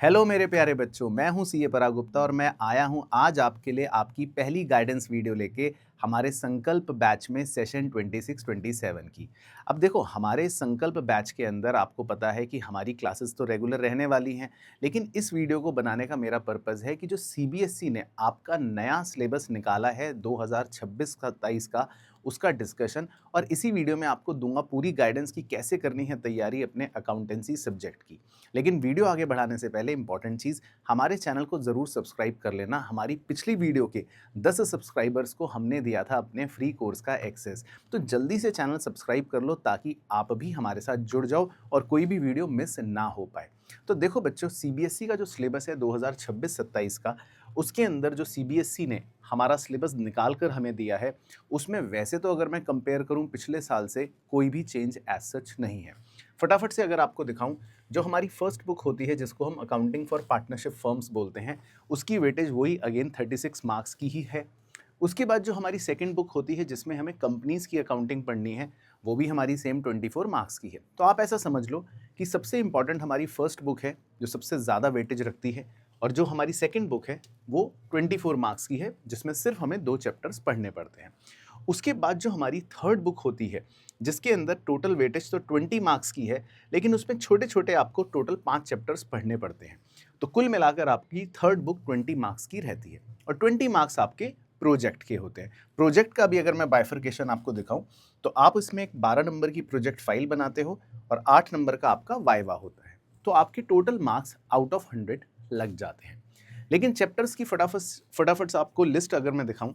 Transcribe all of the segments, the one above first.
Hello मेरे प्यारे बच्चों, मैं हूं सीए पराग गुप्ता और मैं आया हूं आज आपके लिए आपकी पहली गाइडेंस वीडियो लेके हमारे संकल्प बैच में सेशन 26-27 की। अब देखो, हमारे संकल्प बैच के अंदर आपको पता है कि हमारी क्लासेस तो रेगुलर रहने वाली हैं, लेकिन इस वीडियो को बनाने का मेरा पर्पज़ है कि जो सीबीएसई ने आपका नया सिलेबस निकाला है 2026-27 का, उसका डिस्कशन। और इसी वीडियो में आपको दूंगा पूरी गाइडेंस की कैसे करनी है तैयारी अपने अकाउंटेंसी सब्जेक्ट की। लेकिन वीडियो आगे बढ़ाने से पहले इंपॉर्टेंट चीज़, हमारे चैनल को ज़रूर सब्सक्राइब कर लेना। हमारी पिछली वीडियो के 10 सब्सक्राइबर्स को हमने दिया था अपने फ्री कोर्स का एक्सेस, तो जल्दी से चैनल सब्सक्राइब कर लो ताकि आप भी हमारे साथ जुड़ जाओ और कोई भी वीडियो मिस ना हो पाए। तो देखो बच्चों, सीबीएसई का जो सिलेबस है 2026-27 का, उसके अंदर जो सीबीएसई ने हमारा सिलेबस निकाल कर हमें दिया है, उसमें वैसे तो अगर मैं कंपेयर करूं पिछले साल से, कोई भी चेंज एज सच नहीं है। फटाफट से अगर आपको दिखाऊं, जो हमारी फर्स्ट बुक होती है जिसको हम अकाउंटिंग फॉर पार्टनरशिप फर्म्स बोलते हैं, उसकी वेटेज वही अगेन 36 मार्क्स की ही है। उसके बाद जो हमारी सेकंड बुक होती है जिसमें हमें कंपनीज की अकाउंटिंग पढ़नी है, वो भी हमारी सेम 24 मार्क्स की है। तो आप ऐसा समझ लो कि सबसे इंपॉर्टेंट हमारी फर्स्ट बुक है जो सबसे ज़्यादा वेटेज रखती है, और जो हमारी सेकंड बुक है वो 24 मार्क्स की है जिसमें सिर्फ हमें 2 चैप्टर्स पढ़ने पड़ते हैं। उसके बाद जो हमारी थर्ड बुक होती है, जिसके अंदर टोटल वेटेज तो 20 मार्क्स की है, लेकिन उसमें छोटे-छोटे आपको टोटल 5 चैप्टर्स पढ़ने पड़ते हैं। तो कुल मिलाकर आपकी थर्ड बुक 20 मार्क्स की रहती है और 20 मार्क्स आपके प्रोजेक्ट के होते हैं। प्रोजेक्ट का भी अगर मैं बाइफरकेशन आपको दिखाऊं, तो आप इसमें एक 12 नंबर की प्रोजेक्ट फाइल बनाते हो और 8 नंबर का आपका वाइवा होता है। तो आपके टोटल मार्क्स आउट ऑफ 100 लग जाते हैं। लेकिन चैप्टर्स की फटाफट फटाफट से आपको लिस्ट अगर मैं दिखाऊं,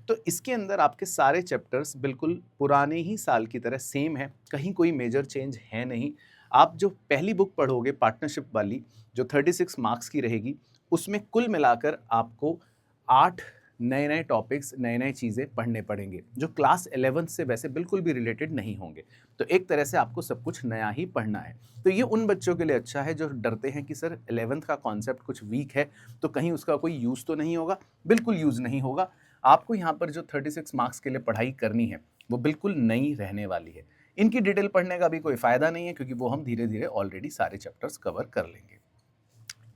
तो इसके अंदर आपके सारे चैप्टर्स बिल्कुल पुराने ही साल की तरह सेम है, कहीं कोई मेजर चेंज है नहीं। आप जो पहली बुक पढ़ोगे पार्टनरशिप वाली, जो 36 मार्क्स की रहेगी, उसमें कुल मिलाकर आपको 8 नए-नए टॉपिक्स, नए-नए चीज़ें पढ़ने पड़ेंगे, जो क्लास 11th से वैसे बिल्कुल भी रिलेटेड नहीं होंगे। तो एक तरह से आपको सब कुछ नया ही पढ़ना है। तो ये उन बच्चों के लिए अच्छा है जो डरते हैं कि सर 11th का कॉन्सेप्ट कुछ वीक है, तो कहीं उसका कोई यूज़ तो नहीं होगा। बिल्कुल यूज़ नहीं होगा। आपको यहाँ पर जो 36 मार्क्स के लिए पढ़ाई करनी है, वो बिल्कुल नई रहने वाली है। इनकी डिटेल पढ़ने का भी कोई फ़ायदा नहीं है क्योंकि वो हम धीरे-धीरे ऑलरेडी सारे चैप्टर्स कवर कर लेंगे।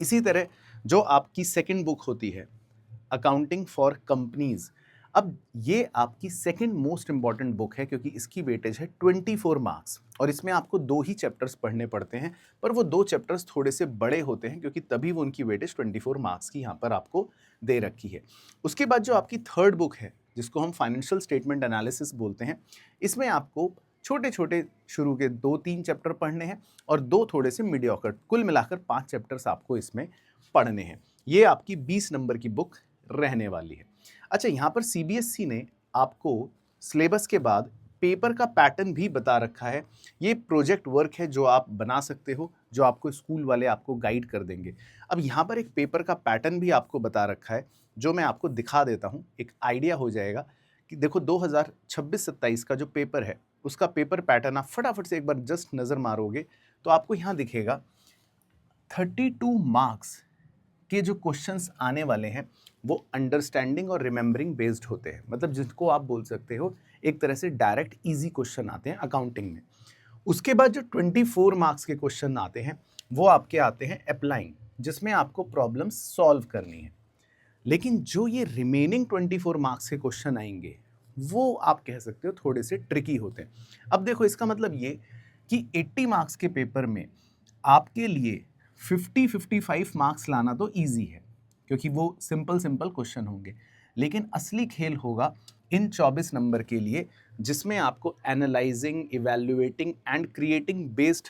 इसी तरह जो आपकी सेकंड बुक होती है, अकाउंटिंग फॉर कंपनीज, अब ये आपकी सेकंड मोस्ट इंपॉर्टेंट बुक है क्योंकि इसकी वेटेज है 24 मार्क्स और इसमें आपको 2 ही चैप्टर्स पढ़ने पड़ते हैं, पर वो 2 चैप्टर्स थोड़े से बड़े होते हैं क्योंकि तभी वो उनकी वेटेज 24 मार्क्स की यहाँ पर आपको दे रखी है। उसके बाद जो आपकी थर्ड बुक है, जिसको हम फाइनेंशियल स्टेटमेंट एनालिसिस बोलते हैं, इसमें आपको छोटे-छोटे शुरू के 2-3 चैप्टर पढ़ने हैं और 2 थोड़े से मीडियोकर, कुल मिलाकर 5 चैप्टर्स आपको इसमें पढ़ने हैं। ये आपकी 20 नंबर की बुक रहने वाली है। अच्छा, यहाँ पर सीबीएसई ने आपको सिलेबस के बाद पेपर का पैटर्न भी बता रखा है। ये प्रोजेक्ट वर्क है जो आप बना सकते हो, जो आपको स्कूल वाले आपको गाइड कर देंगे। अब यहाँ पर एक पेपर का पैटर्न भी आपको बता रखा है, जो मैं आपको दिखा देता हूँ, एक आइडिया हो जाएगा कि देखो 2026-27 का जो पेपर है, उसका पेपर पैटर्न आप फटाफट से एक बार जस्ट नज़र मारोगे, तो आपको यहाँ दिखेगा 32 मार्क्स के जो क्वेश्चंस आने वाले हैं, वो अंडरस्टैंडिंग और रिमेंबरिंग बेस्ड होते हैं। मतलब जिसको आप बोल सकते हो एक तरह से डायरेक्ट इजी क्वेश्चन आते हैं अकाउंटिंग में। उसके बाद जो 24 मार्क्स के क्वेश्चन आते हैं, वो आपके आते हैं अप्लाइंग, जिसमें आपको प्रॉब्लम सॉल्व करनी है। लेकिन जो ये रिमेनिंग 24 मार्क्स के क्वेश्चन आएंगे, वो आप कह सकते हो थोड़े से ट्रिकी होते हैं। अब देखो, इसका मतलब ये कि 80 मार्क्स के पेपर में आपके लिए 50-55 मार्क्स लाना तो ईजी है क्योंकि वो सिंपल सिंपल क्वेश्चन होंगे। लेकिन असली खेल होगा इन 24 नंबर के लिए, जिसमें आपको analysing, evaluating and creating based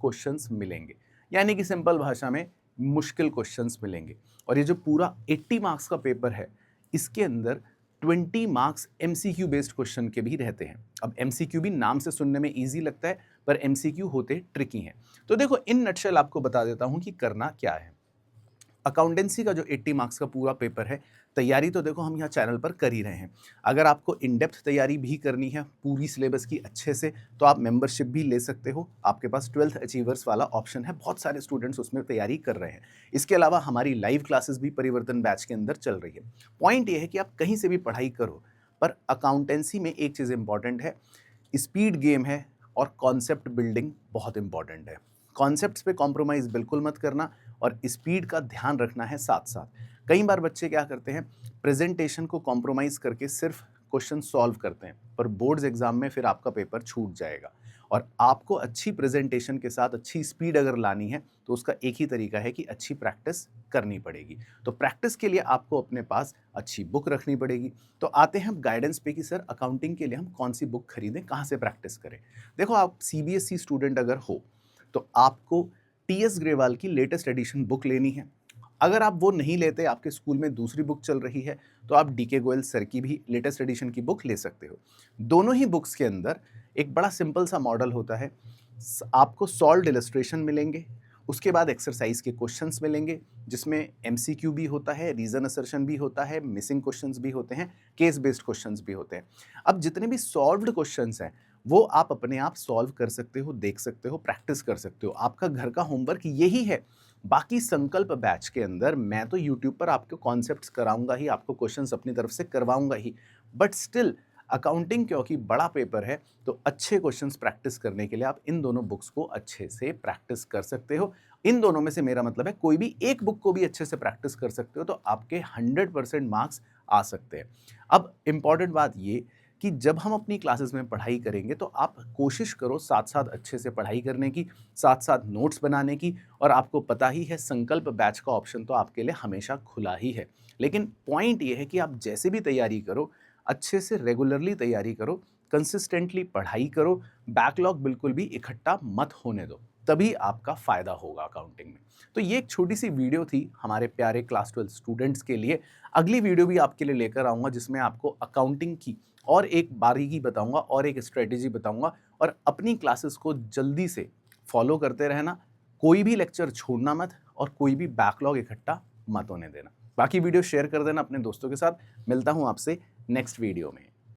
questions मिलेंगे। यानी कि सिंपल भाषा में मुश्किल क्वेश्चंस मिलेंगे। और ये जो पूरा 80 मार्क्स का पेपर है, इसके अंदर 20 मार्क्स एमसीक्यू बेस्ड क्वेश्चन के भी रहते हैं। अब एमसीक्यू भी नाम से सुनने में इजी लगता है, पर एमसीक्यू होते ट्रिकी हैं। तो देखो, इन नटशेल आपको बता देता हूं कि करना क्या है। अकाउंटेंसी का जो 80 मार्क्स का पूरा पेपर है, तैयारी तो देखो हम यहाँ चैनल पर कर ही रहे हैं। अगर आपको इन डेप्थ तैयारी भी करनी है पूरी सिलेबस की अच्छे से, तो आप मेंबरशिप भी ले सकते हो। आपके पास 12th अचीवर्स वाला ऑप्शन है, बहुत सारे स्टूडेंट्स उसमें तैयारी कर रहे हैं। इसके अलावा हमारी लाइव क्लासेस भी परिवर्तन बैच के अंदर चल रही है। पॉइंट ये है कि आप कहीं से भी पढ़ाई करो, पर अकाउंटेंसी में एक चीज़ इंपॉर्टेंट है, स्पीड गेम है और कॉन्सेप्ट बिल्डिंग बहुत इंपॉर्टेंट है। कॉन्सेप्ट्स पे कॉम्प्रोमाइज़ बिल्कुल मत करना और स्पीड का ध्यान रखना है साथ साथ। कई बार बच्चे क्या करते हैं, प्रेजेंटेशन को कॉम्प्रोमाइज़ करके सिर्फ क्वेश्चन सॉल्व करते हैं, पर बोर्ड्स एग्जाम में फिर आपका पेपर छूट जाएगा। और आपको अच्छी प्रेजेंटेशन के साथ अच्छी स्पीड अगर लानी है तो उसका एक ही तरीका है कि अच्छी प्रैक्टिस करनी पड़ेगी। तो प्रैक्टिस के लिए आपको अपने पास अच्छी बुक रखनी पड़ेगी। तो आते हैं हम गाइडेंस पे कि सर अकाउंटिंग के लिए हम कौन सी बुक खरीदें, कहाँ से प्रैक्टिस करें। देखो, आप सीबीएसई स्टूडेंट अगर हो तो आपको टीएस ग्रेवाल की लेटेस्ट एडिशन बुक लेनी है। अगर आप वो नहीं लेते, आपके स्कूल में दूसरी बुक चल रही है, तो आप डीके गोयल सर की भी लेटेस्ट एडिशन की बुक ले सकते हो। दोनों ही बुक्स के अंदर एक बड़ा सिंपल सा मॉडल होता है। आपको सॉल्व्ड इलस्ट्रेशन मिलेंगे, उसके बाद एक्सरसाइज के क्वेश्चंस मिलेंगे जिसमें एमसीक्यू भी होता है, रीजन असर्शन भी होता है, मिसिंग क्वेश्चंस भी होते हैं, केस बेस्ड क्वेश्चंस भी होते हैं। अब जितने भी सॉल्व्ड क्वेश्चंस हैं वो आप अपने आप सॉल्व कर सकते हो, देख सकते हो, प्रैक्टिस कर सकते हो। आपका घर का होमवर्क यही है। बाकी संकल्प बैच के अंदर मैं तो यूट्यूब पर आपको कॉन्सेप्ट्स कराऊंगा ही, आपको क्वेश्चंस अपनी तरफ से करवाऊंगा ही, बट स्टिल अकाउंटिंग क्योंकि बड़ा पेपर है तो अच्छे क्वेश्चंस प्रैक्टिस करने के लिए आप इन दोनों बुक्स को अच्छे से प्रैक्टिस कर सकते हो। इन दोनों में से मेरा मतलब है कोई भी एक बुक को भी अच्छे से प्रैक्टिस कर सकते हो तो आपके 100% मार्क्स आ सकते हैं। अब इंपॉर्टेंट बात ये कि जब हम अपनी क्लासेस में पढ़ाई करेंगे तो आप कोशिश करो साथ साथ अच्छे से पढ़ाई करने की, साथ साथ नोट्स बनाने की। और आपको पता ही है संकल्प बैच का ऑप्शन तो आपके लिए हमेशा खुला ही है। लेकिन पॉइंट ये है कि आप जैसे भी तैयारी करो, अच्छे से रेगुलरली तैयारी करो, कंसिस्टेंटली पढ़ाई करो, बैकलॉग बिल्कुल भी इकट्ठा मत होने दो, तभी आपका फ़ायदा होगा अकाउंटिंग में। तो ये एक छोटी सी वीडियो थी हमारे प्यारे क्लास 12 स्टूडेंट्स के लिए। अगली वीडियो भी आपके लिए लेकर आऊँगा जिसमें आपको अकाउंटिंग की और एक बारीकी बताऊँगा और एक स्ट्रेटेजी बताऊँगा। और अपनी क्लासेस को जल्दी से फॉलो करते रहना, कोई भी लेक्चर छोड़ना मत और कोई भी बैकलॉग इकट्ठा मत होने देना। बाकी वीडियो शेयर कर देना अपने दोस्तों के साथ। मिलता हूँ आपसे नेक्स्ट वीडियो में।